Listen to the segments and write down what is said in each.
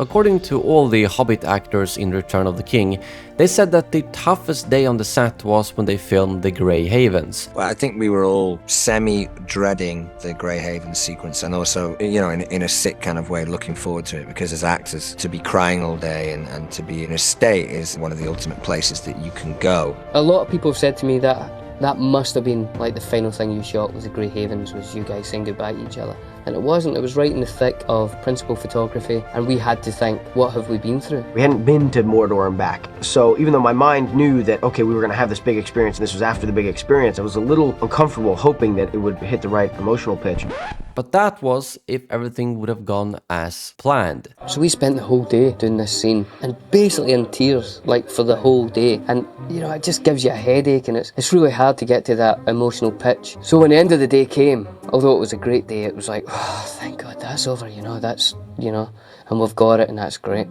According to all the Hobbit actors in Return of the King, they said that the toughest day on the set was when they filmed the Grey Havens. Well, I think we were all semi-dreading the Grey Havens sequence, and also, you know, in a sick kind of way, looking forward to it, because as actors, to be crying all day and to be in a state is one of the ultimate places that you can go. A lot of people have said to me that that must have been like the final thing you shot was the Grey Havens, was you guys saying goodbye to each other. And it wasn't. It was right in the thick of principal photography, and we had to think, what have we been through? We hadn't been to Mordor and back, so even though my mind knew that, okay, we were going to have this big experience and this was after the big experience, I was a little uncomfortable hoping that it would hit the right emotional pitch. But that was if everything would have gone as planned. So we spent the whole day doing this scene, and basically in tears, like for the whole day. And, you know, it just gives you a headache, and it's really hard to get to that emotional pitch. So when the end of the day came, although it was a great day, it was like, oh, thank God that's over, you know, that's, you know, and we've got it, and that's great.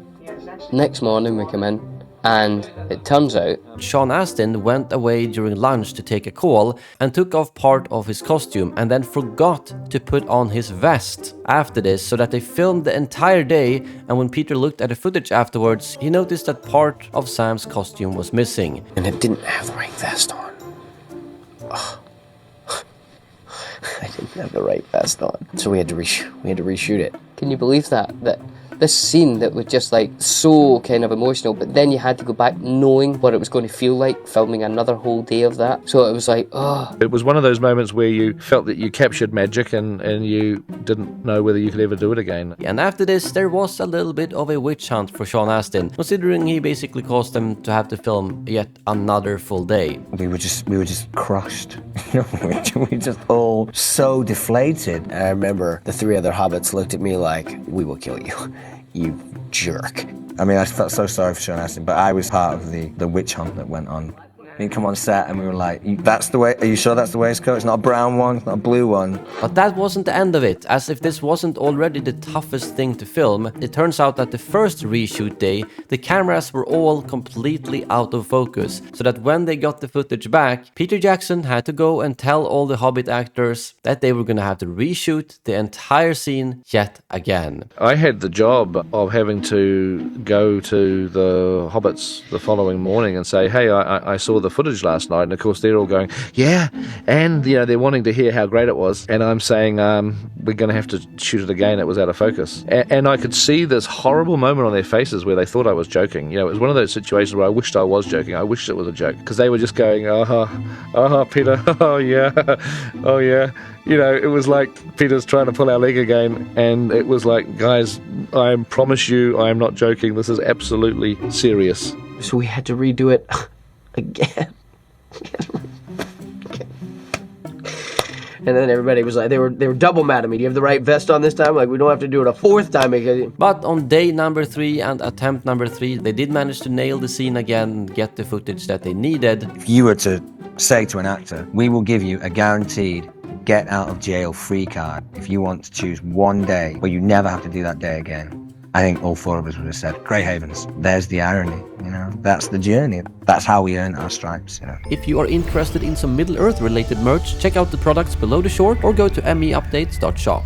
Next morning we come in, and it turns out Sean Astin went away during lunch to take a call and took off part of his costume and then forgot to put on his vest after this, so that they filmed the entire day, and when Peter looked at the footage afterwards, he noticed that part of Sam's costume was missing. And it didn't have the right vest on. Oh. I didn't have the right vest on. So we had to reshoot it. can you believe that this scene that was just like so kind of emotional, but then you had to go back knowing what it was going to feel like filming another whole day of that. So it was like, oh. It was one of those moments where you felt that you captured magic and you didn't know whether you could ever do it again. And after this, there was a little bit of a witch hunt for Sean Astin, considering he basically caused them to have to film yet another full day. We were just crushed. You know, we were just all so deflated. And I remember the three other hobbits looked at me like, we will kill you. You jerk. I mean, I felt so sorry for Sean Astin, but I was part of the witch hunt that went on. He'd come on set and we were like, that's the way, are you sure that's the waistcoat? It's not a brown one, it's not a blue one. But that wasn't the end of it. As if this wasn't already the toughest thing to film, it turns out that the first reshoot day, the cameras were all completely out of focus, so that when they got the footage back, Peter Jackson had to go and tell all the Hobbit actors that they were gonna have to reshoot the entire scene yet again. I had the job of having to go to the Hobbits the following morning and say, hey, I saw the footage last night, and of course they're all going, yeah, and you know, they're wanting to hear how great it was, and I'm saying we're going to have to shoot it again, it was out of focus. And I could see this horrible moment on their faces where they thought I was joking. You know, it was one of those situations where I wished I was joking. I wished it was a joke, because they were just going, Peter, oh yeah. You know, it was like Peter's trying to pull our leg again, and it was like, guys, I promise you I am not joking, this is absolutely serious. So we had to redo it again. And then everybody was like, they were double mad at me. Do you have the right vest on this time? Like, we don't have to do it a fourth time. But on day number 3 and attempt number 3, they did manage to nail the scene again and get the footage that they needed. If you were to say to an actor, we will give you a guaranteed get out of jail free card if you want to choose one day where you never have to do that day again, I think all four of us would have said, Grey Havens. There's the irony, you know, that's the journey. That's how we earn our stripes, you know. If you are interested in some Middle-earth related merch, check out the products below the short or go to meupdates.shop.